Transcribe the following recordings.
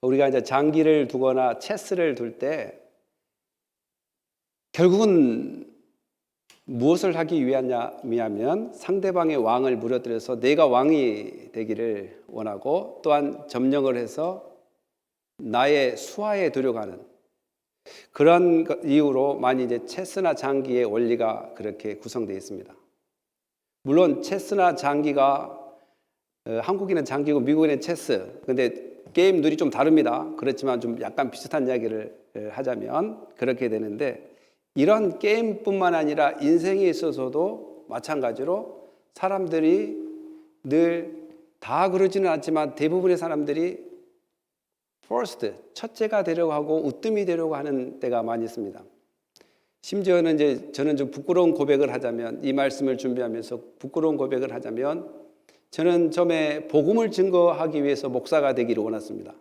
우리가 이제 장기를 두거나 체스를 둘 때 결국은 무엇을 하기 위하냐면 상대방의 왕을 무너뜨려서 내가 왕이 되기를 원하고, 또한 점령을 해서 나의 수하에 두려고 하는 그런 이유로 많이 이제 체스나 장기의 원리가 그렇게 구성되어 있습니다. 물론 체스나 장기가 한국인은 장기고 미국인은 체스, 근데 게임 룰이 좀 다릅니다. 그렇지만 좀 약간 비슷한 이야기를 하자면 그렇게 되는데, 이런 게임뿐만 아니라 인생에 있어서도 마찬가지로 사람들이 늘 다 그러지는 않지만 대부분의 사람들이 first, 첫째가 되려고 하고 으뜸이 되려고 하는 때가 많이 있습니다. 심지어는 이제 저는 좀 부끄러운 고백을 하자면, 이 말씀을 준비하면서 부끄러운 고백을 하자면, 저는 처음에 복음을 증거하기 위해서 목사가 되기를 원했습니다.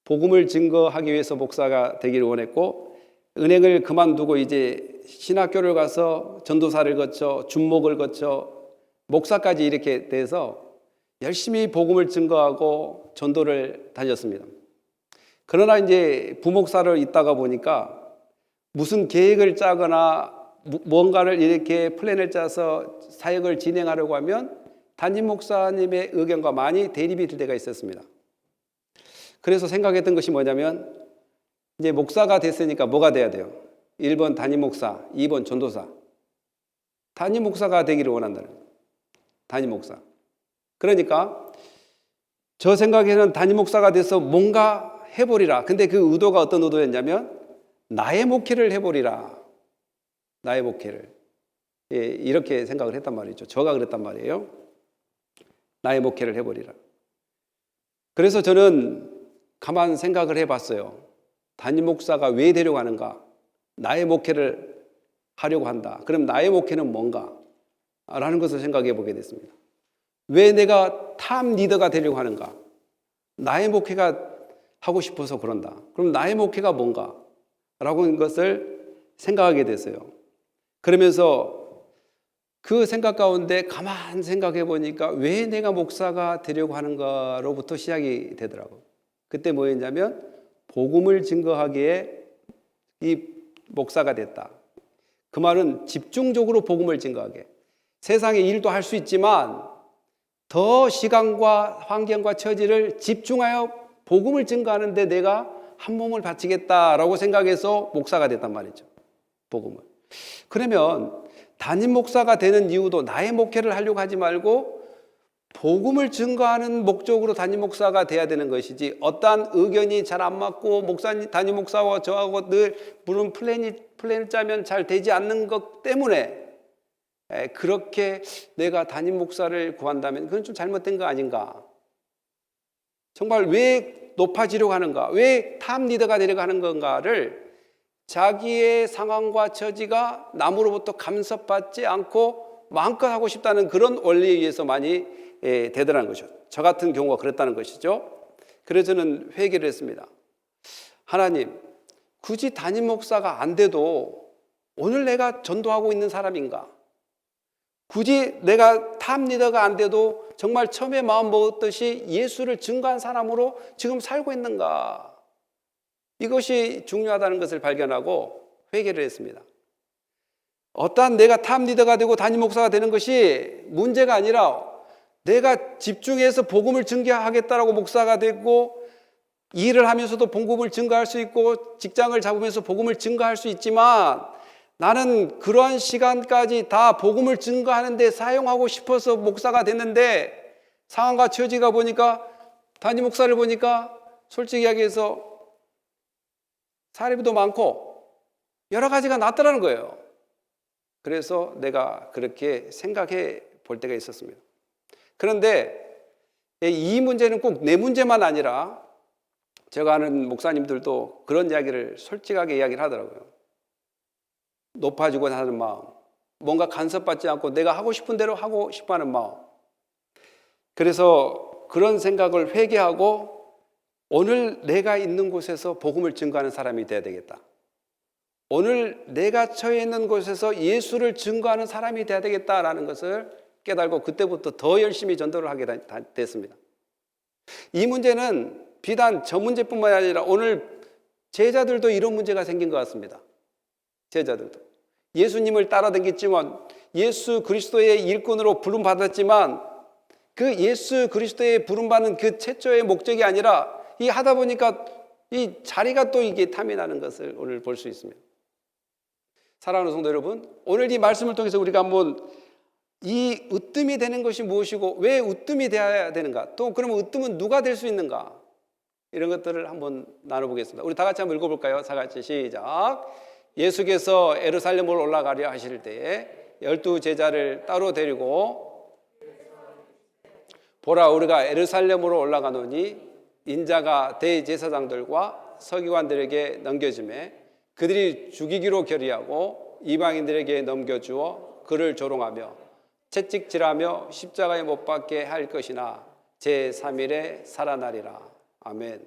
복음을 증거하기 위해서 목사가 되기를 원했고, 은행을 그만두고 이제 신학교를 가서 전도사를 거쳐 준목을 거쳐 목사까지 이렇게 돼서 열심히 복음을 증거하고 전도를 다녔습니다. 그러나 이제 부목사를 있다가 보니까 무슨 계획을 짜거나 뭔가를 이렇게 플랜을 짜서 사역을 진행하려고 하면 담임 목사님의 의견과 많이 대립이 될 때가 있었습니다. 그래서 생각했던 것이 뭐냐면, 이제 목사가 됐으니까 뭐가 돼야 돼요? 1번 담임 목사, 2번 전도사. 담임 목사가 되기를 원한다는 거예요. 담임 목사. 그러니까 저 생각에는 담임 목사가 돼서 뭔가 해보리라. 근데 그 의도가 어떤 의도였냐면, 나의 목회를 해보리라. 나의 목회를. 예, 이렇게 생각을 했단 말이죠. 저가 그랬단 말이에요. 나의 목회를 해보리라. 그래서 저는 가만 생각을 해봤어요. 담임 목사가 왜 되려고 하는가? 나의 목회를 하려고 한다. 그럼 나의 목회는 뭔가? 라는 것을 생각해 보게 됐습니다. 왜 내가 탑 리더가 되려고 하는가? 나의 목회가 하고 싶어서 그런다. 그럼 나의 목회가 뭔가? 라고 하는 것을 생각하게 됐어요. 그러면서 그 생각 가운데 가만 생각해 보니까 왜 내가 목사가 되려고 하는가로부터 시작이 되더라고요. 그때 뭐였냐면, 복음을 증거하기에 이 목사가 됐다. 그 말은 집중적으로 복음을 증거하게. 세상의 일도 할 수 있지만 더 시간과 환경과 처지를 집중하여 복음을 증거하는 데 내가 한 몸을 바치겠다라고 생각해서 목사가 됐단 말이죠. 복음을. 그러면 담임 목사가 되는 이유도 나의 목회를 하려고 하지 말고 복음을 증거하는 목적으로 담임 목사가 돼야 되는 것이지, 어떠한 의견이 잘 안 맞고 목사님, 담임 목사와 저하고 늘 물론 플랜을 짜면 잘 되지 않는 것 때문에 그렇게 내가 담임 목사를 구한다면 그건 좀 잘못된 거 아닌가? 정말 왜 높아지려고 하는가? 왜 탑 리더가 되려고 하는 건가를 자기의 상황과 처지가 남으로부터 간섭받지 않고 마음껏 하고 싶다는 그런 원리에 의해서 많이 되더라는 것이죠. 저 같은 경우가 그랬다는 것이죠. 그래서 저는 회개를 했습니다. 하나님, 굳이 담임 목사가 안 돼도 오늘 내가 전도하고 있는 사람인가? 굳이 내가 탑 리더가 안 돼도 정말 처음에 마음 먹었듯이 예수를 증거한 사람으로 지금 살고 있는가? 이것이 중요하다는 것을 발견하고 회개를 했습니다. 어떠한 내가 탑 리더가 되고 담임 목사가 되는 것이 문제가 아니라, 내가 집중해서 복음을 증거하겠다라고 목사가 되고 일을 하면서도 복음을 증거할 수 있고 직장을 잡으면서 복음을 증거할 수 있지만, 나는 그러한 시간까지 다 복음을 증거하는 데 사용하고 싶어서 목사가 됐는데, 상황과 처지가 보니까, 담임 목사를 보니까 솔직히 이야기해서 사례비도 많고 여러 가지가 낫더라는 거예요. 그래서 내가 그렇게 생각해 볼 때가 있었습니다. 그런데 이 문제는 꼭 내 문제만 아니라 제가 아는 목사님들도 그런 이야기를 솔직하게 이야기를 하더라고요. 높아지고 하는 마음, 뭔가 간섭받지 않고 내가 하고 싶은 대로 하고 싶어하는 마음. 그래서 그런 생각을 회개하고 오늘 내가 있는 곳에서 복음을 증거하는 사람이 돼야 되겠다. 오늘 내가 처해 있는 곳에서 예수를 증거하는 사람이 돼야 되겠다라는 것을 깨달고 그때부터 더 열심히 전도를 하게 됐습니다. 이 문제는 비단 저 문제뿐만 아니라 오늘 제자들도 이런 문제가 생긴 것 같습니다. 제자들도 예수님을 따라다녔지만 예수 그리스도의 일꾼으로 부름받았지만 그 예수 그리스도의 부름받는 그 최초의 목적이 아니라 이 하다 보니까 이 자리가 또 이게 탐이 나는 것을 오늘 볼 수 있습니다. 사랑하는 성도 여러분, 오늘 이 말씀을 통해서 우리가 한번 이 으뜸이 되는 것이 무엇이고 왜 으뜸이 되어야 되는가, 또 그러면 으뜸은 누가 될 수 있는가, 이런 것들을 한번 나눠보겠습니다. 우리 다 같이 한번 읽어볼까요? 다 같이 시작. 예수께서 예루살렘으로 올라가려 하실 때에 12 제자를 따로 데리고 보라, 우리가 예루살렘으로 올라가노니 인자가 대제사장들과 서기관들에게 넘겨지매 그들이 죽이기로 결의하고 이방인들에게 넘겨주어 그를 조롱하며 채찍질하며 십자가에 못 박게 할 것이나 제3일에 살아나리라. 아멘.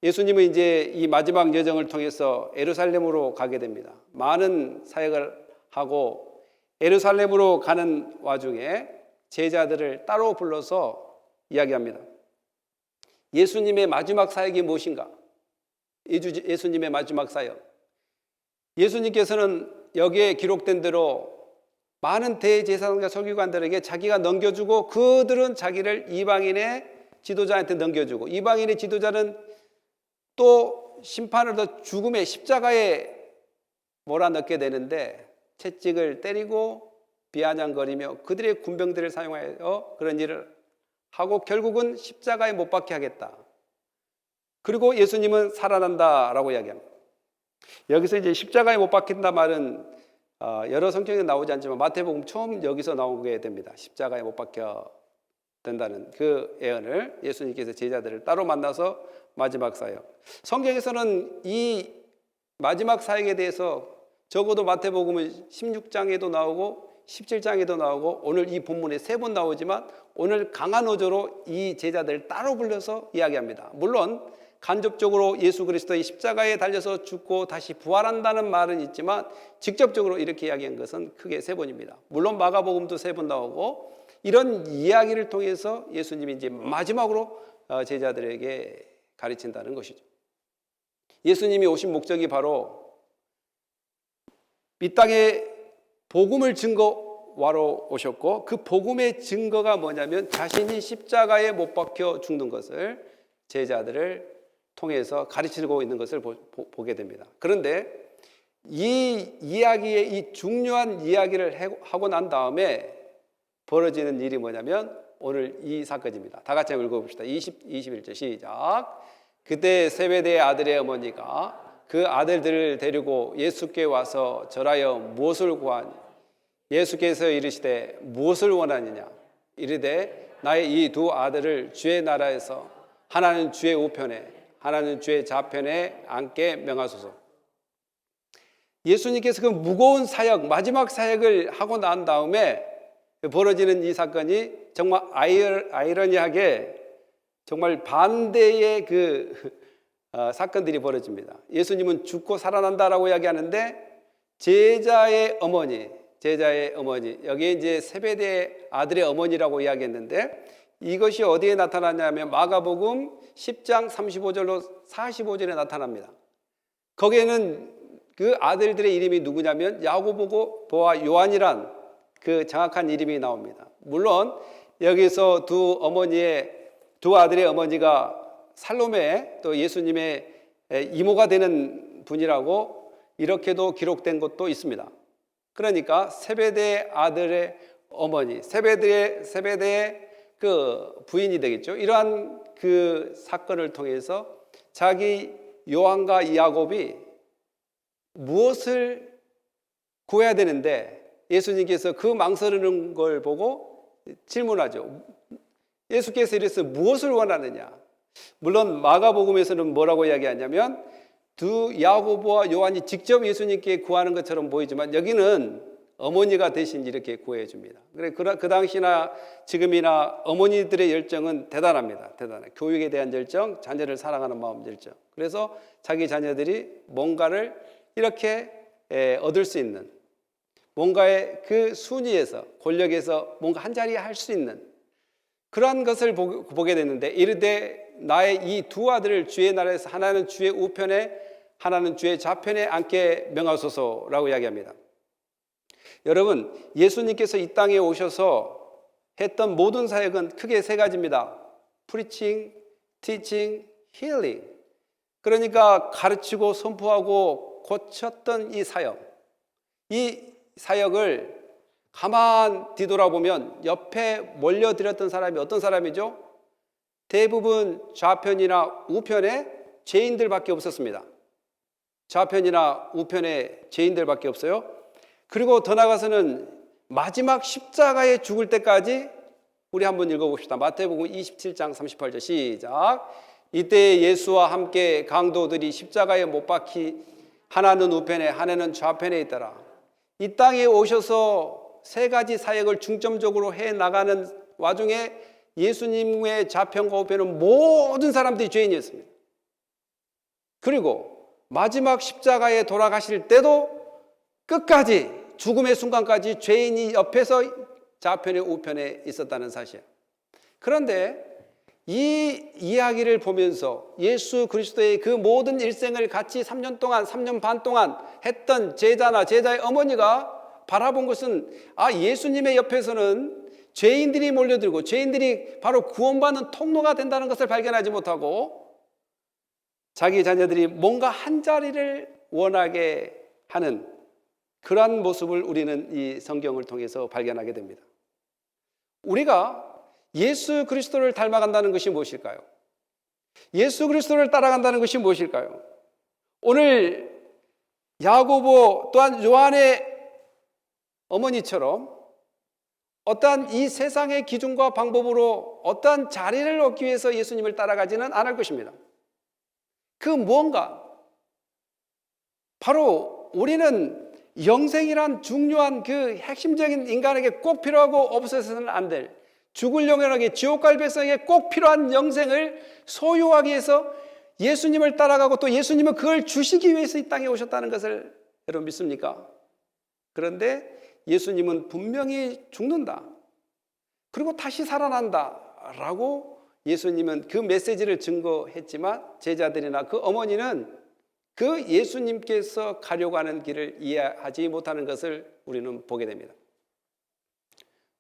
예수님은 이제 이 마지막 여정을 통해서 예루살렘으로 가게 됩니다. 많은 사역을 하고 예루살렘으로 가는 와중에 제자들을 따로 불러서 이야기합니다. 예수님의 마지막 사역이 무엇인가? 예수님의 마지막 사역. 예수님께서는 여기에 기록된 대로 많은 대제사장과 서기관들에게 자기가 넘겨주고 그들은 자기를 이방인의 지도자한테 넘겨주고 이방인의 지도자는 또 심판을 더 죽음의 십자가에 몰아넣게 되는데 채찍을 때리고 비아냥거리며 그들의 군병들을 사용하여 그런 일을 하고 결국은 십자가에 못 박게 하겠다. 그리고 예수님은 살아난다라고 이야기합니다. 여기서 이제 십자가에 못 박힌다 말은 여러 성경에 나오지 않지만 마태복음 처음 여기서 나오게 됩니다. 십자가에 못 박혀 된다는 그 예언을 예수님께서 제자들을 따로 만나서 마지막 사역. 성경에서는 이 마지막 사역에 대해서 적어도 마태복음은 16장에도 나오고 17장에도 나오고 오늘 이 본문에 3번 나오지만 오늘 강한 어조로 이 제자들을 따로 불러서 이야기합니다. 물론 간접적으로 예수 그리스도의 십자가에 달려서 죽고 다시 부활한다는 말은 있지만 직접적으로 이렇게 이야기한 것은 크게 3번입니다. 물론 마가복음도 3번 나오고 이런 이야기를 통해서 예수님이 이제 마지막으로 제자들에게 가르친다는 것이죠. 예수님이 오신 목적이 바로 이 땅에 복음을 증거하러 오셨고 그 복음의 증거가 뭐냐면 자신이 십자가에 못 박혀 죽는 것을 제자들을 통해서 가르치고 있는 것을 보게 됩니다. 그런데 이 이야기의 이 중요한 이야기를 하고 난 다음에 벌어지는 일이 뭐냐면 오늘 이 사건입니다. 다 같이 한번 읽어봅시다. 21절 시작. 그때 세베대의 아들의 어머니가 그 아들들을 데리고 예수께 와서 절하여 무엇을 구하니 예수께서 이르시되 무엇을 원하느냐 이르되 나의 이 2 아들을 주의 나라에서 하나는 주의 우편에 하나는 주의 좌편에 앉게 명하소서. 예수님께서 그 무거운 사역, 마지막 사역을 하고 난 다음에 벌어지는 이 사건이 정말 아이러니하게 정말 반대의 사건들이 벌어집니다. 예수님은 죽고 살아난다라고 이야기하는데 제자의 어머니, 여기에 이제 세베대 아들의 어머니라고 이야기했는데 이것이 어디에 나타나냐면 마가복음 10장 35절로 45절에 나타납니다. 거기에는 그 아들들의 이름이 누구냐면 야고보와 요한이란 그 정확한 이름이 나옵니다. 물론 여기서 2 아들의 어머니가 살로메 또 예수님의 이모가 되는 분이라고 이렇게도 기록된 것도 있습니다. 그러니까 세베대의 아들의 어머니, 세베대의 그 부인이 되겠죠. 이러한 그 사건을 통해서 자기 요한과 야곱이 무엇을 구해야 되는데 예수님께서 그 망설이는 걸 보고 질문하죠. 예수께서 이래서 무엇을 원하느냐? 물론 마가복음에서는 뭐라고 이야기하냐면 야고보와 요한이 직접 예수님께 구하는 것처럼 보이지만 여기는 어머니가 대신 이렇게 구해 줍니다. 그 당시나 지금이나 어머니들의 열정은 대단합니다. 대단해. 교육에 대한 열정, 자녀를 사랑하는 마음 열정. 그래서 자기 자녀들이 뭔가를 이렇게 얻을 수 있는, 뭔가의 그 순위에서, 권력에서 뭔가 한 자리에 할 수 있는 그러한 것을 보게 됐는데, 이르되 나의 이 두 아들을 주의 나라에서 하나는 주의 우편에 하나는 주의 좌편에 앉게 명하소서라고 이야기합니다. 여러분, 예수님께서 이 땅에 오셔서 했던 모든 사역은 크게 세 가지입니다. Preaching, Teaching, Healing. 그러니까 가르치고 선포하고 고쳤던 이 사역을 가만 뒤돌아보면 옆에 몰려들었던 사람이 어떤 사람이죠? 대부분 좌편이나 우편에 죄인들밖에 없었습니다. 좌편이나 우편에 죄인들밖에 없어요. 그리고 더 나아가서는 마지막 십자가에 죽을 때까지, 우리 한번 읽어봅시다. 마태복음 27장 38절 시작. 이때 예수와 함께 강도들이 십자가에 못 박히 하나는 우편에 하나는 좌편에 있더라. 이 땅에 오셔서 세 가지 사역을 중점적으로 해 나가는 와중에 예수님의 좌편과 우편은 모든 사람들이 죄인이었습니다. 그리고 마지막 십자가에 돌아가실 때도 끝까지 죽음의 순간까지 죄인이 옆에서 좌편에 우편에 있었다는 사실. 그런데 이 이야기를 보면서 예수 그리스도의 그 모든 일생을 같이 3년 동안 3년 반 동안 했던 제자나 제자의 어머니가 바라본 것은, 예수님의 옆에서는 죄인들이 몰려들고 죄인들이 바로 구원받는 통로가 된다는 것을 발견하지 못하고 자기 자녀들이 뭔가 한 자리를 원하게 하는 그러한 모습을 우리는 이 성경을 통해서 발견하게 됩니다. 우리가 예수 그리스도를 닮아간다는 것이 무엇일까요? 예수 그리스도를 따라간다는 것이 무엇일까요? 오늘 야고보 또한 요한의 어머니처럼 어떠한 이 세상의 기준과 방법으로 어떠한 자리를 얻기 위해서 예수님을 따라가지는 않을 것입니다. 그 무언가, 바로 우리는 영생이란 중요한 그 핵심적인 인간에게 꼭 필요하고 없어서는 안 될, 죽을 영혼에게 지옥 갈 백성에게 꼭 필요한 영생을 소유하기 위해서 예수님을 따라가고, 또 예수님은 그걸 주시기 위해서 이 땅에 오셨다는 것을 여러분 믿습니까? 그런데 예수님은 분명히 죽는다, 그리고 다시 살아난다 라고 예수님은 그 메시지를 증거했지만, 제자들이나 그 어머니는 그 예수님께서 가려고 하는 길을 이해하지 못하는 것을 우리는 보게 됩니다.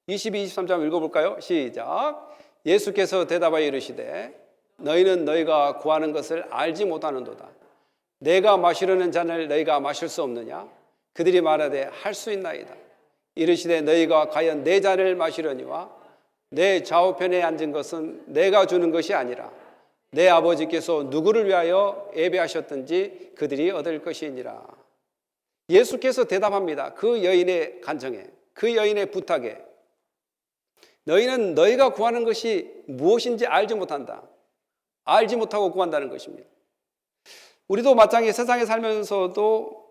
22, 23장 읽어볼까요? 시작. 예수께서 대답하여 이르시되 너희는 너희가 구하는 것을 알지 못하는도다. 내가 마시려는 잔을 너희가 마실 수 없느냐? 그들이 말하되 할 수 있나이다. 이르시되 너희가 과연 내 잔을 마시려니와 내 좌우편에 앉은 것은 내가 주는 것이 아니라 내 아버지께서 누구를 위하여 예배하셨든지 그들이 얻을 것이니라. 예수께서 대답합니다. 그 여인의 간청에, 그 여인의 부탁에, 너희는 너희가 구하는 것이 무엇인지 알지 못한다. 알지 못하고 구한다는 것입니다. 우리도 마찬가지 세상에 살면서도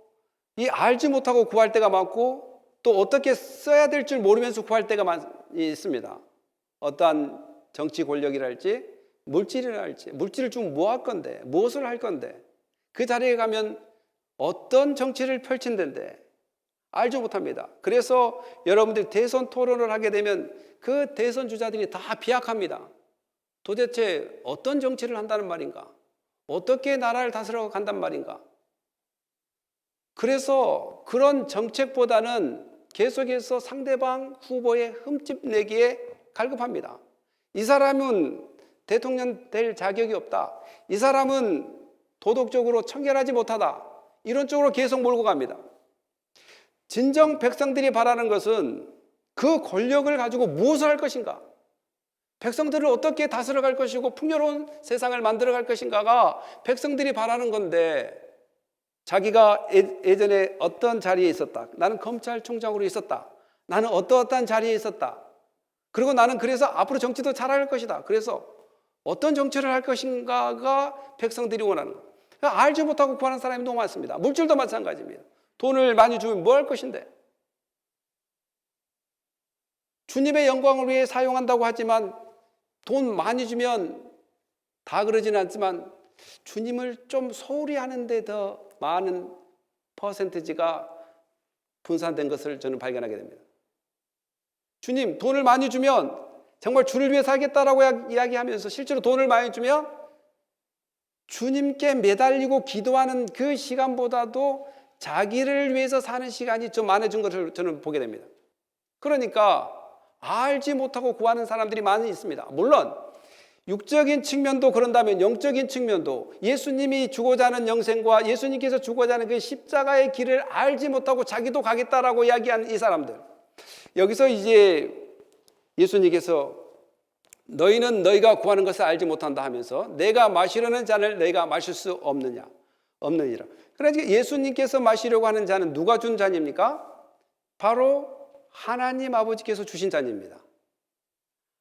이 알지 못하고 구할 때가 많고, 또 어떻게 써야 될 줄 모르면서 구할 때가 많이 있습니다. 어떠한 정치 권력이랄지 물질이랄지, 물질을 주면 뭐 할 건데, 무엇을 할 건데, 그 자리에 가면 어떤 정치를 펼친다는데 알지 못합니다. 그래서 여러분들이 대선 토론을 하게 되면 그 대선 주자들이 다 비약합니다. 도대체 어떤 정치를 한다는 말인가? 어떻게 나라를 다스려 간단 말인가? 그래서 그런 정책보다는 계속해서 상대방 후보의 흠집 내기에 갈급합니다. 이 사람은 대통령 될 자격이 없다. 이 사람은 도덕적으로 청결하지 못하다. 이런 쪽으로 계속 몰고 갑니다. 진정 백성들이 바라는 것은 그 권력을 가지고 무엇을 할 것인가? 백성들을 어떻게 다스려 갈 것이고 풍요로운 세상을 만들어 갈 것인가가 백성들이 바라는 건데, 자기가 예전에 어떤 자리에 있었다. 나는 검찰총장으로 있었다. 나는 어떠한 자리에 있었다. 그리고 나는 그래서 앞으로 정치도 잘할 것이다. 그래서 어떤 정치를 할 것인가가 백성들이 원하는 거예요. 알지 못하고 구하는 사람이 너무 많습니다. 물질도 마찬가지입니다. 돈을 많이 주면 뭐 할 것인데? 주님의 영광을 위해 사용한다고 하지만, 돈 많이 주면, 다 그러지는 않지만 주님을 좀 소홀히 하는데 더 많은 퍼센티지가 분산된 것을 저는 발견하게 됩니다. 주님, 돈을 많이 주면 정말 주를 위해 살겠다라고 이야기하면서 실제로 돈을 많이 주면 주님께 매달리고 기도하는 그 시간보다도 자기를 위해서 사는 시간이 좀 많아진 것을 저는 보게 됩니다. 그러니까 알지 못하고 구하는 사람들이 많이 있습니다. 물론 육적인 측면도 그런다면 영적인 측면도 예수님이 주고자 하는 영생과 예수님께서 주고자 하는 그 십자가의 길을 알지 못하고 자기도 가겠다라고 이야기한 이 사람들, 여기서 이제 예수님께서 너희는 너희가 구하는 것을 알지 못한다 하면서 내가 마시려는 잔을 너희가 마실 수 없느니라. 그러니까 예수님께서 마시려고 하는 잔은 누가 준 잔입니까? 바로 하나님 아버지께서 주신 잔입니다.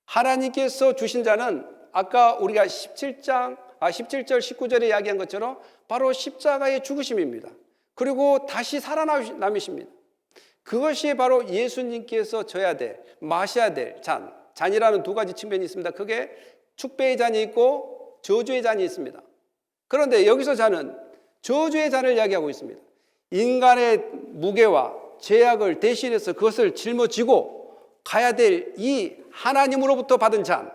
하나님께서 주신 잔은 아까 우리가 17절 19절에 이야기한 것처럼 바로 십자가의 죽으심입니다. 그리고 다시 살아남으십니다. 그것이 바로 예수님께서 져야 될, 마셔야 될 잔이라는 두 가지 측면이 있습니다. 그게 축배의 잔이 있고 저주의 잔이 있습니다. 그런데 여기서 잔은 저주의 잔을 이야기하고 있습니다. 인간의 무게와 죄악을 대신해서 그것을 짊어지고 가야 될 이 하나님으로부터 받은 잔,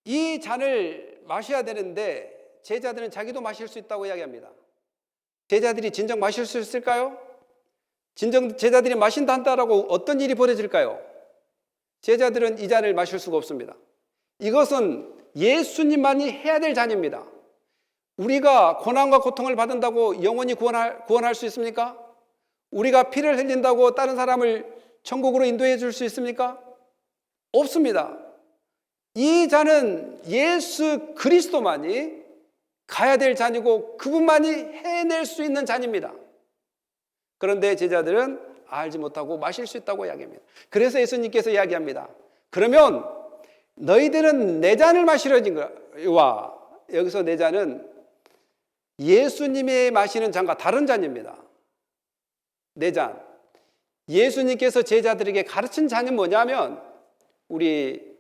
이 잔을 마셔야 되는데 제자들은 자기도 마실 수 있다고 이야기합니다. 제자들이 진정 마실 수 있을까요? 진정 제자들이 마신다 한다라고 어떤 일이 벌어질까요? 제자들은 이 잔을 마실 수가 없습니다. 이것은 예수님만이 해야 될 잔입니다. 우리가 고난과 고통을 받는다고 영원히 구원할 수 있습니까? 우리가 피를 흘린다고 다른 사람을 천국으로 인도해 줄 수 있습니까? 없습니다. 이 잔은 예수 그리스도만이 가야 될 잔이고 그분만이 해낼 수 있는 잔입니다. 그런데 제자들은 알지 못하고 마실 수 있다고 이야기합니다. 그래서 예수님께서 이야기합니다. 그러면 너희들은 내 잔을 마시려진 거와, 여기서 내 잔은 예수님이 마시는 잔과 다른 잔입니다. 내 잔. 예수님께서 제자들에게 가르친 잔이 뭐냐면 우리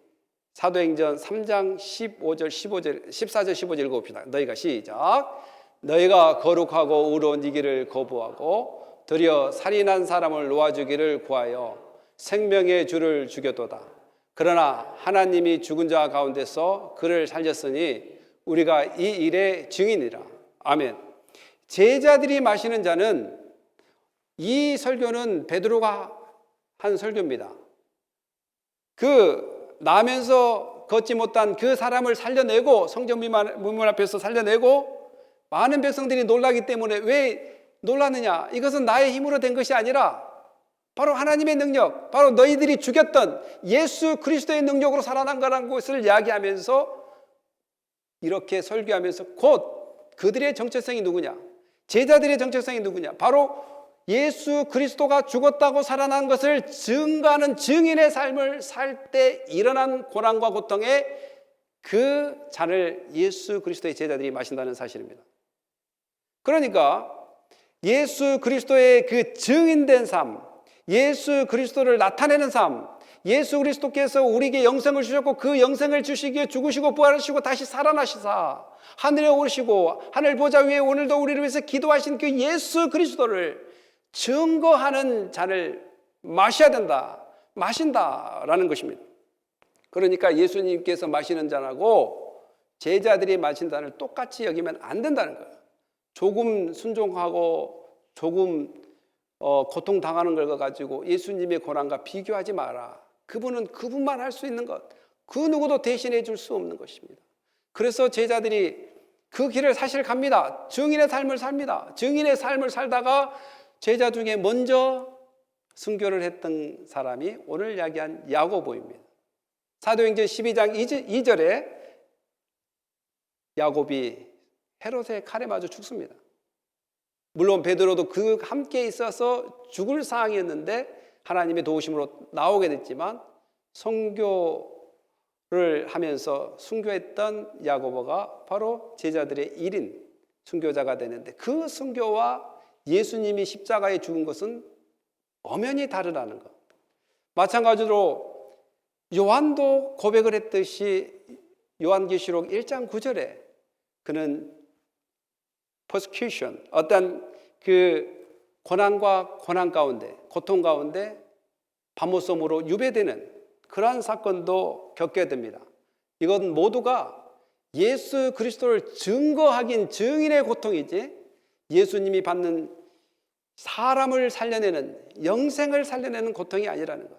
사도행전 3장 14절 15절 읽어봅시다. 너희가 시작. 너희가 거룩하고 의로운 이 길을 거부하고 드려 살인한 사람을 놓아주기를 구하여 생명의 주를 죽였도다. 그러나 하나님이 죽은 자 가운데서 그를 살렸으니 우리가 이 일의 증인이라. 아멘. 제자들이 마시는 잔은, 이 설교는 베드로가 한 설교입니다. 그 나면서 걷지 못한 그 사람을 살려내고 성전 문문 앞에서 살려내고 많은 백성들이 놀라기 때문에 왜 놀랐느냐? 이것은 나의 힘으로 된 것이 아니라 바로 하나님의 능력, 바로 너희들이 죽였던 예수 그리스도의 능력으로 살아난 거라는 것을 이야기하면서 이렇게 설교하면서 곧 그들의 정체성이 누구냐? 제자들의 정체성이 누구냐? 바로 예수 그리스도가 죽었다고 살아난 것을 증거하는 증인의 삶을 살 때 일어난 고난과 고통의 그 잔을 예수 그리스도의 제자들이 마신다는 사실입니다. 그러니까 예수 그리스도의 그 증인된 삶, 예수 그리스도를 나타내는 삶, 예수 그리스도께서 우리에게 영생을 주셨고 그 영생을 주시기에 죽으시고 부활하시고 다시 살아나시사 하늘에 오르시고 하늘 보좌 위에 오늘도 우리를 위해서 기도하신 그 예수 그리스도를 증거하는 잔을 마셔야 된다, 마신다라는 것입니다. 그러니까 예수님께서 마시는 잔하고 제자들이 마신 잔을 똑같이 여기면 안 된다는 거예요. 조금 순종하고 조금 고통당하는 걸 가지고 예수님의 고난과 비교하지 마라. 그분은 그분만 할 수 있는 것, 그 누구도 대신해 줄 수 없는 것입니다. 그래서 제자들이 그 길을 사실 갑니다. 증인의 삶을 삽니다. 증인의 삶을 살다가 제자 중에 먼저 순교를 했던 사람이 오늘 이야기한 야고보입니다. 사도행전 12장 2절에 야곱이 헤롯의 칼에 맞아 죽습니다. 물론 베드로도 그 함께 있어서 죽을 상황이었는데 하나님의 도우심으로 나오게 됐지만 선교를 하면서 순교했던 야고보가 바로 제자들의 1인 순교자가 되는데 그 순교와 예수님이 십자가에 죽은 것은 엄연히 다르다는 것. 마찬가지로 요한도 고백을 했듯이 요한계시록 1장 9절에 그는 persecution, 어떤 그 고난과 고난 가운데, 고통 가운데 밤모섬으로 유배되는 그러한 사건도 겪게 됩니다. 이건 모두가 예수 그리스도를 증거하긴 증인의 고통이지 예수님이 받는 사람을 살려내는, 영생을 살려내는 고통이 아니라는 것.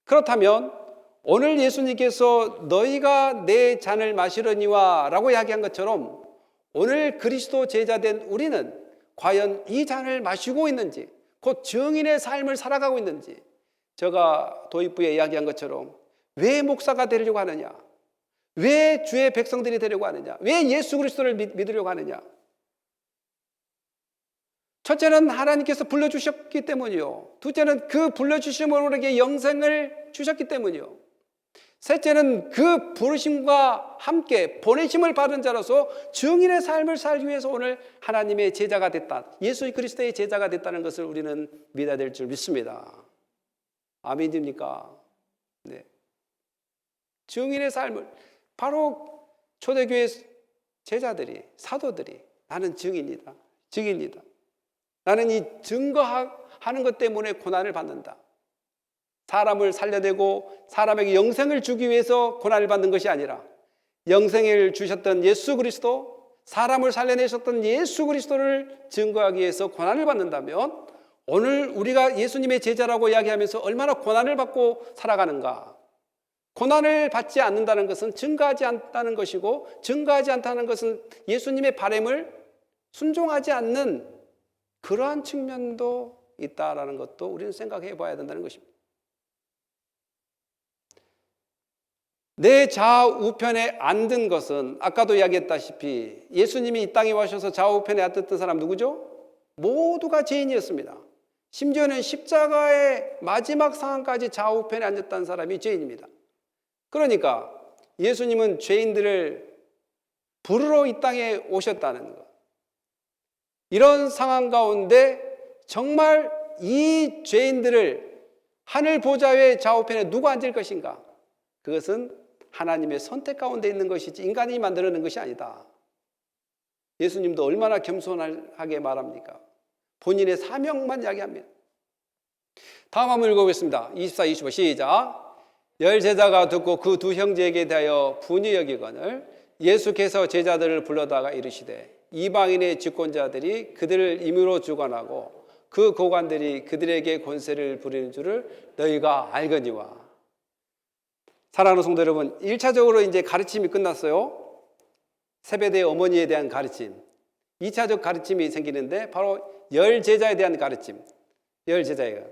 그렇다면 오늘 예수님께서 너희가 내 잔을 마시려니와 라고 이야기한 것처럼 오늘 그리스도 제자된 우리는 과연 이 잔을 마시고 있는지, 곧 증인의 삶을 살아가고 있는지, 제가 도입부에 이야기한 것처럼 왜 목사가 되려고 하느냐, 왜 주의 백성들이 되려고 하느냐, 왜 예수 그리스도를 믿으려고 하느냐. 첫째는 하나님께서 불러주셨기 때문이요, 둘째는 그 불러주심으로 우리에게 영생을 주셨기 때문이요, 셋째는 그 부르심과 함께 보내심을 받은 자로서 증인의 삶을 살기 위해서 오늘 하나님의 제자가 됐다, 예수 그리스도의 제자가 됐다는 것을 우리는 믿어야 될 줄 믿습니다. 아멘입니까? 네. 증인의 삶을, 바로 초대교회 제자들이, 사도들이 나는 증인이다, 증인이다, 나는 이 증거하는 것 때문에 고난을 받는다, 사람을 살려내고 사람에게 영생을 주기 위해서 고난을 받는 것이 아니라 영생을 주셨던 예수 그리스도, 사람을 살려내셨던 예수 그리스도를 증거하기 위해서 고난을 받는다면 오늘 우리가 예수님의 제자라고 이야기하면서 얼마나 고난을 받고 살아가는가. 고난을 받지 않는다는 것은 증거하지 않다는 것이고, 증거하지 않다는 것은 예수님의 바램을 순종하지 않는 그러한 측면도 있다라는 것도 우리는 생각해 봐야 된다는 것입니다. 내 좌우편에 앉은 것은 아까도 이야기했다시피 예수님이 이 땅에 오셔서 좌우편에 앉았던 사람 누구죠? 모두가 죄인이었습니다. 심지어는 십자가의 마지막 상황까지 좌우편에 앉았다는 사람이 죄인입니다. 그러니까 예수님은 죄인들을 부르러 이 땅에 오셨다는 것. 이런 상황 가운데 정말 이 죄인들을 하늘 보좌의 좌우편에 누가 앉을 것인가? 그것은 하나님의 선택 가운데 있는 것이지 인간이 만들어낸 것이 아니다. 예수님도 얼마나 겸손하게 말합니까? 본인의 사명만 이야기합니다. 다음 한번 읽어보겠습니다. 24, 25 시작. 열 제자가 듣고 그 두 형제에게 대하여 분이 여기거늘 예수께서 제자들을 불러다가 이르시되 이방인의 집권자들이 그들을 임의로 주관하고 그 고관들이 그들에게 권세를 부리는 줄을 너희가 알거니와. 사랑하는 성도 여러분, 1차적으로 이제 가르침이 끝났어요. 세베대의 어머니에 대한 가르침. 2차적 가르침이 생기는데 바로 열 제자에 대한 가르침. 열 제자예요.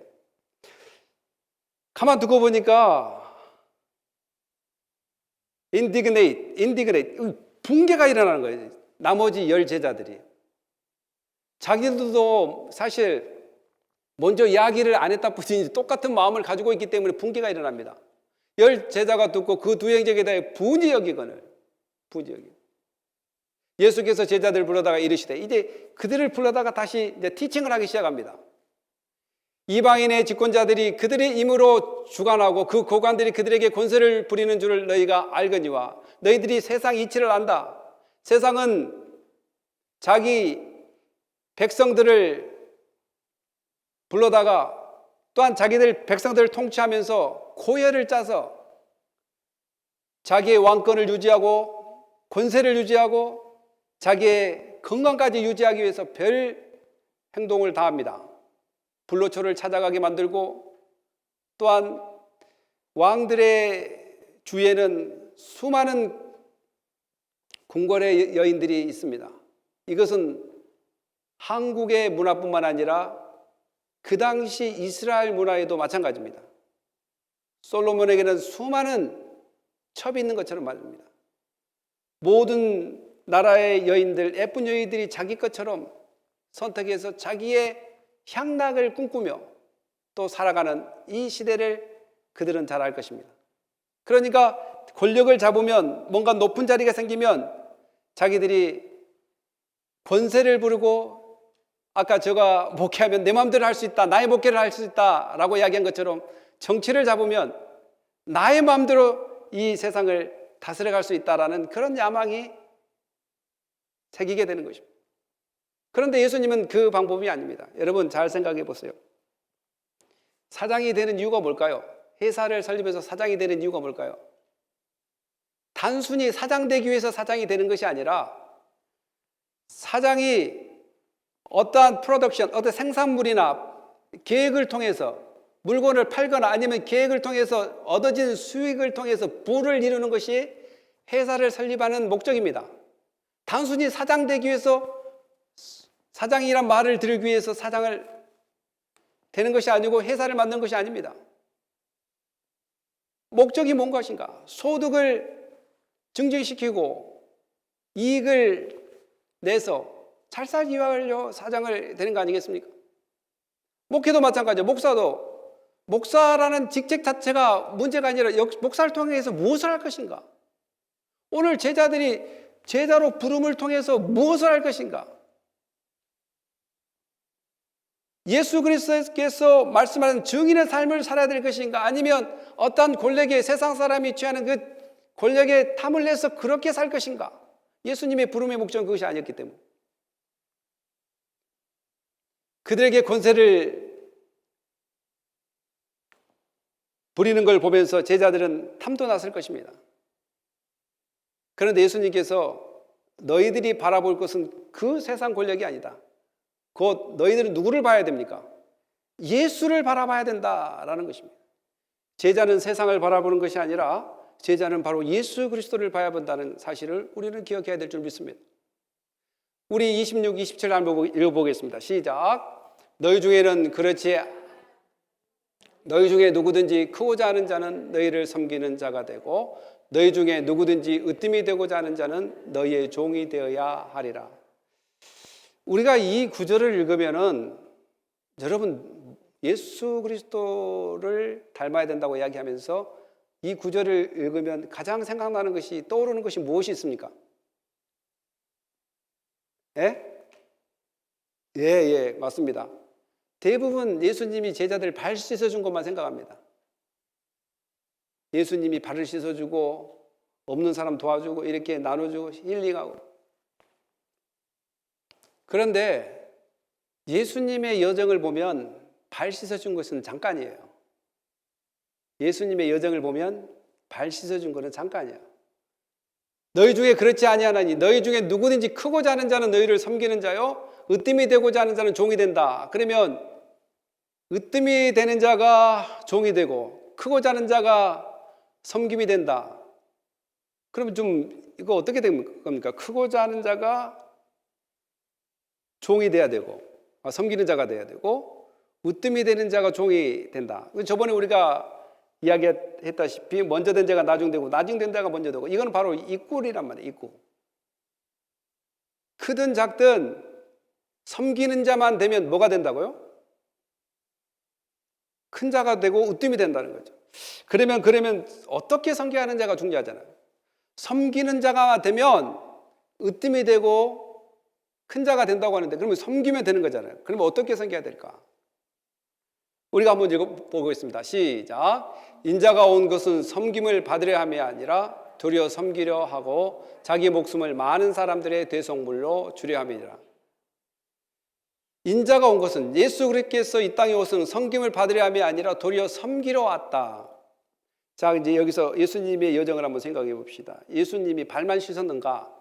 가만 두고 보니까 indignate, 붕괴가 일어나는 거예요. 나머지 열 제자들이. 자기들도 사실 먼저 이야기를 안 했다 뿐이지 똑같은 마음을 가지고 있기 때문에 붕괴가 일어납니다. 열 제자가 듣고 그 두 형제에게 대해 분이 여기거늘. 예수께서 제자들을 불러다가 이르시되, 이제 그들을 불러다가 다시 이제 티칭을 하기 시작합니다. 이방인의 집권자들이 그들의 임으로 주관하고 그 고관들이 그들에게 권세를 부리는 줄을 너희가 알거니와. 너희들이 세상 이치를 안다. 세상은 자기 백성들을 불러다가 또한 자기들 백성들을 통치하면서 고혈을 짜서 자기의 왕권을 유지하고 권세를 유지하고 자기의 건강까지 유지하기 위해서 별 행동을 다합니다. 불로초를 찾아가게 만들고 또한 왕들의 주위에는 수많은 궁궐의 여인들이 있습니다. 이것은 한국의 문화뿐만 아니라 그 당시 이스라엘 문화에도 마찬가지입니다. 솔로몬에게는 수많은 첩이 있는 것처럼 말입니다. 모든 나라의 여인들, 예쁜 여인들이 자기 것처럼 선택해서 자기의 향락을 꿈꾸며 또 살아가는 이 시대를 그들은 잘 알 것입니다. 그러니까 권력을 잡으면, 뭔가 높은 자리가 생기면 자기들이 권세를 부르고, 아까 제가 목회하면 내 마음대로 할 수 있다, 나의 목회를 할 수 있다 라고 이야기한 것처럼 정치를 잡으면 나의 마음대로 이 세상을 다스려갈 수 있다라는 그런 야망이 새기게 되는 것입니다. 그런데 예수님은 그 방법이 아닙니다. 여러분 잘 생각해 보세요. 사장이 되는 이유가 뭘까요? 회사를 설립해서 사장이 되는 이유가 뭘까요? 단순히 사장 되기 위해서 사장이 되는 것이 아니라 사장이 어떠한 프로덕션, 어떤 생산물이나 계획을 통해서 물건을 팔거나 아니면 계획을 통해서 얻어진 수익을 통해서 부를 이루는 것이 회사를 설립하는 목적입니다. 단순히 사장 되기 위해서 사장이란 말을 들기 위해서 사장을 되는 것이 아니고 회사를 만드는 것이 아닙니다. 목적이 뭔 것인가? 소득을 증진시키고 이익을 내서 잘 살기 위하여 사장을 되는 거 아니겠습니까? 목회도 마찬가지예요. 목사라는 직책 자체가 문제가 아니라 목사를 통해서 무엇을 할 것인가? 오늘 제자로 부름을 통해서 무엇을 할 것인가? 예수 그리스도께서 말씀하는 증인의 삶을 살아야 될 것인가? 아니면 어떠한 권력에 세상 사람이 취하는 그 권력에 탐을 내서 그렇게 살 것인가? 예수님의 부름의 목적은 그것이 아니었기 때문에 그들에게 권세를 부리는 걸 보면서 제자들은 탐도 났을 것입니다. 그런데 예수님께서 너희들이 바라볼 것은 그 세상 권력이 아니다. 곧 너희들은 누구를 봐야 됩니까? 예수를 바라봐야 된다라는 것입니다. 제자는 세상을 바라보는 것이 아니라 제자는 바로 예수 그리스도를 봐야 한다는 사실을 우리는 기억해야 될 줄 믿습니다. 우리 26, 27절 한번 읽어보겠습니다. 시작. 너희 중에 누구든지 크고자 하는 자는 너희를 섬기는 자가 되고 너희 중에 누구든지 으뜸이 되고자 하는 자는 너희의 종이 되어야 하리라. 우리가 이 구절을 읽으면은 여러분 예수 그리스도를 닮아야 된다고 이야기하면서 이 구절을 읽으면 가장 생각나는 것이 떠오르는 것이 무엇이 있습니까? 예, 맞습니다. 대부분 예수님이 제자들 발 씻어준 것만 생각합니다. 예수님이 발을 씻어주고 없는 사람 도와주고 이렇게 나눠주고 힐링하고. 그런데 예수님의 여정을 보면 발 씻어준 것은 잠깐이에요. 예수님의 여정을 보면 발 씻어준 것은 잠깐이에요. 너희 중에 그렇지 아니하나니 너희 중에 누구든지 크고자 하는 자는 너희를 섬기는 자요 으뜸이 되고자 하는 자는 종이 된다. 그러면 으뜸이 되는 자가 종이 되고 크고자 하는 자가 섬김이 된다. 그러면 좀 이거 어떻게 된 겁니까? 크고자 하는 자가 종이 돼야 되고 섬기는 자가 돼야 되고 으뜸이 되는 자가 종이 된다. 저번에 우리가 이야기했다시피 먼저 된 자가 나중되고 나중된 자가 먼저 되고 이건 바로 이꼴이란 말이에요. 이꼴. 크든 작든 섬기는 자만 되면 뭐가 된다고요? 큰 자가 되고 으뜸이 된다는 거죠. 그러면 어떻게 섬겨하는 자가 중요하잖아요. 섬기는 자가 되면 으뜸이 되고 큰 자가 된다고 하는데 그러면 섬기면 되는 거잖아요. 그러면 어떻게 섬겨야 될까? 우리가 한번 읽어보겠습니다. 시작. 인자가 온 것은 섬김을 받으려 함이 아니라 도리어 섬기려 하고 자기 목숨을 많은 사람들의 대속물로 주려 함이니라. 인자가 온 것은 예수 그리스도께서 이 땅에 오신 섬김을 받으려 함이 아니라 도리어 섬기러 왔다. 자, 이제 여기서 예수님의 여정을 한번 생각해 봅시다. 예수님이 발만 씻었는가?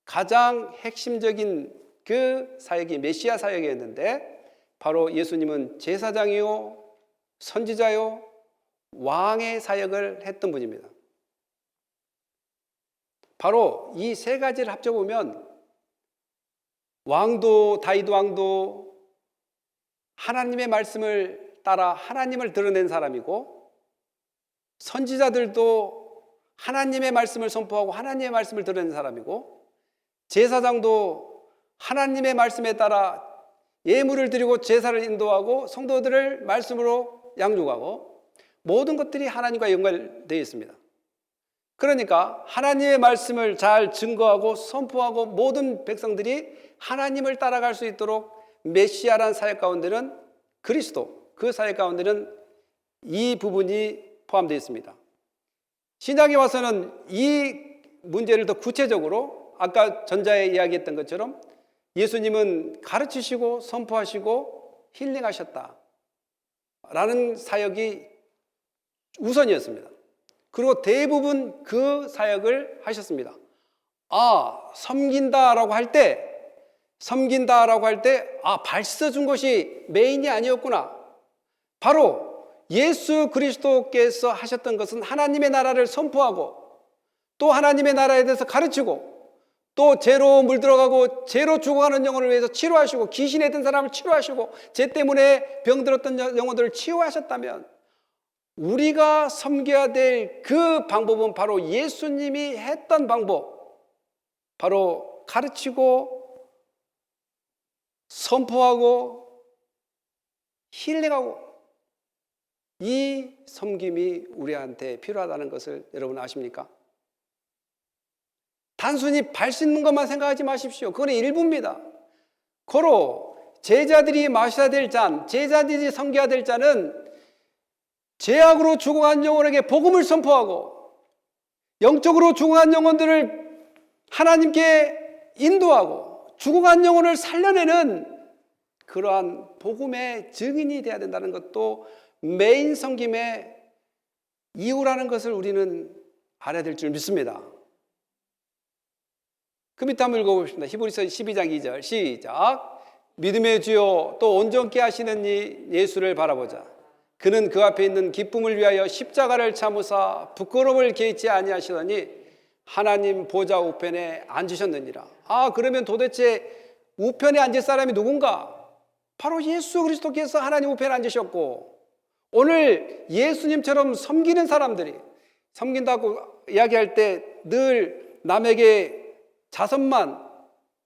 가장 핵심적인 그 사역이 메시아 사역이었는데 바로 예수님은 제사장이요, 선지자요, 왕의 사역을 했던 분입니다. 바로 이 세 가지를 합쳐보면 다윗 왕도 하나님의 말씀을 따라 하나님을 드러낸 사람이고 선지자들도 하나님의 말씀을 선포하고 하나님의 말씀을 드러낸 사람이고 제사장도 하나님의 말씀에 따라 예물을 드리고 제사를 인도하고 성도들을 말씀으로 양육하고 모든 것들이 하나님과 연결되어 있습니다. 그러니까 하나님의 말씀을 잘 증거하고 선포하고 모든 백성들이 하나님을 따라갈 수 있도록 메시아라는 사역 가운데는 그리스도, 그 사역 가운데는 이 부분이 포함되어 있습니다. 신약에 와서는 이 문제를 더 구체적으로 아까 전자에 이야기했던 것처럼 예수님은 가르치시고 선포하시고 힐링하셨다 라는 사역이 우선이었습니다. 그리고 대부분 그 사역을 하셨습니다. 섬긴다라고 할 때, 발써 준 것이 메인이 아니었구나. 바로 예수 그리스도께서 하셨던 것은 하나님의 나라를 선포하고, 또 하나님의 나라에 대해서 가르치고, 또 죄로 물들어가고 죄로 죽어가는 영혼을 위해서 치료하시고, 귀신에 든 사람을 치료하시고, 죄 때문에 병들었던 영혼들을 치유하셨다면, 우리가 섬겨야 될 그 방법은 바로 예수님이 했던 방법, 바로 가르치고 선포하고 힐링하고, 이 섬김이 우리한테 필요하다는 것을 여러분 아십니까? 단순히 발 씻는 것만 생각하지 마십시오. 그건 일부입니다. 고로 제자들이 마셔야 될 잔, 제자들이 섬겨야 될 잔은 죄악으로 죽어간 영혼에게 복음을 선포하고, 영적으로 죽어간 영혼들을 하나님께 인도하고, 죽어간 영혼을 살려내는 그러한 복음의 증인이 되어야 된다는 것도 메인 섬김의 이유라는 것을 우리는 알아야 될 줄 믿습니다. 그 밑에 한번 읽어보겠습니다. 히브리서 12장 2절 시작. 믿음의 주요 또 온전케 하시는 이 예수를 바라보자. 그는 그 앞에 있는 기쁨을 위하여 십자가를 참으사 부끄러움을 개의치 아니하시더니 하나님 보좌 우편에 앉으셨느니라. 그러면 도대체 우편에 앉을 사람이 누군가? 바로 예수 그리스도께서 하나님 우편에 앉으셨고, 오늘 예수님처럼 섬기는 사람들이, 섬긴다고 이야기할 때 늘 남에게 자선만,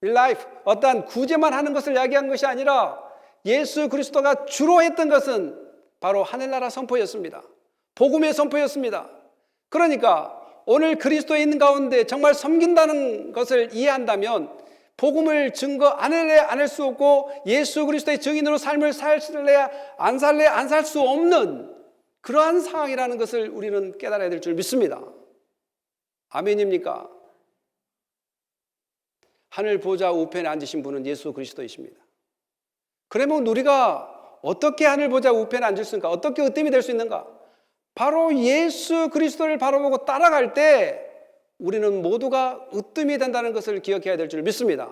life, 어떠한 구제만 하는 것을 이야기한 것이 아니라 예수 그리스도가 주로 했던 것은 바로 하늘나라 선포였습니다. 복음의 선포였습니다. 그러니까 오늘 그리스도에 있는 가운데 정말 섬긴다는 것을 이해한다면 복음을 증거 안 할 수 없고, 예수 그리스도의 증인으로 삶을 살래야 안 살 수 없는 그러한 상황이라는 것을 우리는 깨달아야 될 줄 믿습니다. 아멘입니까? 하늘 보좌 우편에 앉으신 분은 예수 그리스도이십니다. 그러면 우리가 어떻게 하늘 보좌 우편에 앉을 수 있는가? 어떻게 으뜸이 될 수 있는가? 바로 예수 그리스도를 바라보고 따라갈 때 우리는 모두가 으뜸이 된다는 것을 기억해야 될 줄 믿습니다.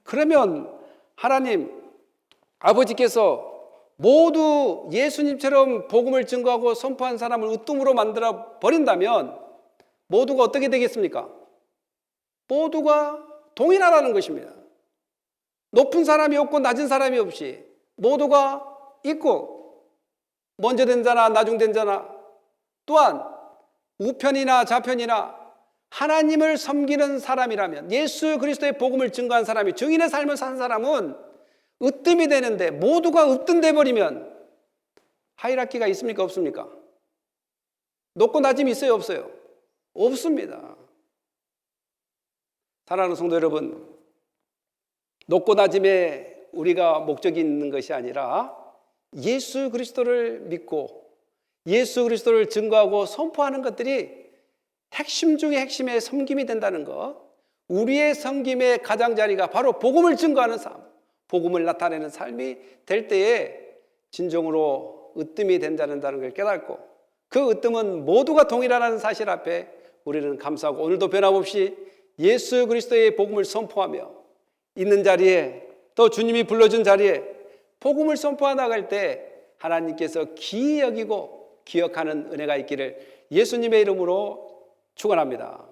그러면 하나님 아버지께서 모두 예수님처럼 복음을 증거하고 선포한 사람을 으뜸으로 만들어 버린다면 모두가 어떻게 되겠습니까? 모두가 동일하다는 것입니다. 높은 사람이 없고 낮은 사람이 없이 모두가 있고, 먼저 된 자나 나중된 자나, 또한 우편이나 좌편이나 하나님을 섬기는 사람이라면, 예수 그리스도의 복음을 증거한 사람이, 증인의 삶을 산 사람은 으뜸이 되는데, 모두가 으뜸돼 버리면 하이라키가 있습니까? 없습니까? 높고 낮음이 있어요? 없어요? 없습니다. 사랑하는 성도 여러분, 높고 낮음에 우리가 목적이 있는 것이 아니라 예수 그리스도를 믿고 예수 그리스도를 증거하고 선포하는 것들이 핵심 중에 핵심의 섬김이 된다는 것, 우리의 섬김의 가장자리가 바로 복음을 증거하는 삶, 복음을 나타내는 삶이 될 때에 진정으로 으뜸이 된다는 걸 깨닫고, 그 으뜸은 모두가 동일하다는 사실 앞에 우리는 감사하고, 오늘도 변함없이 예수 그리스도의 복음을 선포하며 있는 자리에, 또 주님이 불러준 자리에 복음을 선포해 나갈 때 하나님께서 기이 여기고 기억하는 은혜가 있기를 예수님의 이름으로 축원합니다.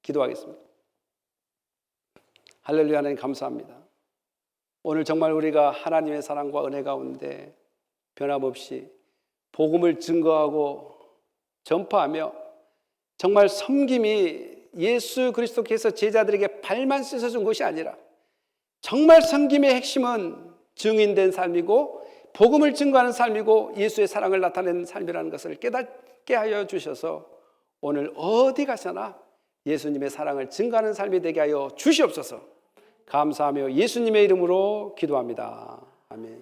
기도하겠습니다. 할렐루야. 하나님 감사합니다. 오늘 정말 우리가 하나님의 사랑과 은혜 가운데 변함없이 복음을 증거하고 전파하며 정말 섬김이 예수 그리스도께서 제자들에게 발만 씻어준 것이 아니라 정말 섬김의 핵심은 증인된 삶이고 복음을 증거하는 삶이고 예수의 사랑을 나타내는 삶이라는 것을 깨닫게 하여 주셔서 오늘 어디 가서나 예수님의 사랑을 증거하는 삶이 되게 하여 주시옵소서. 감사하며 예수님의 이름으로 기도합니다. 아멘.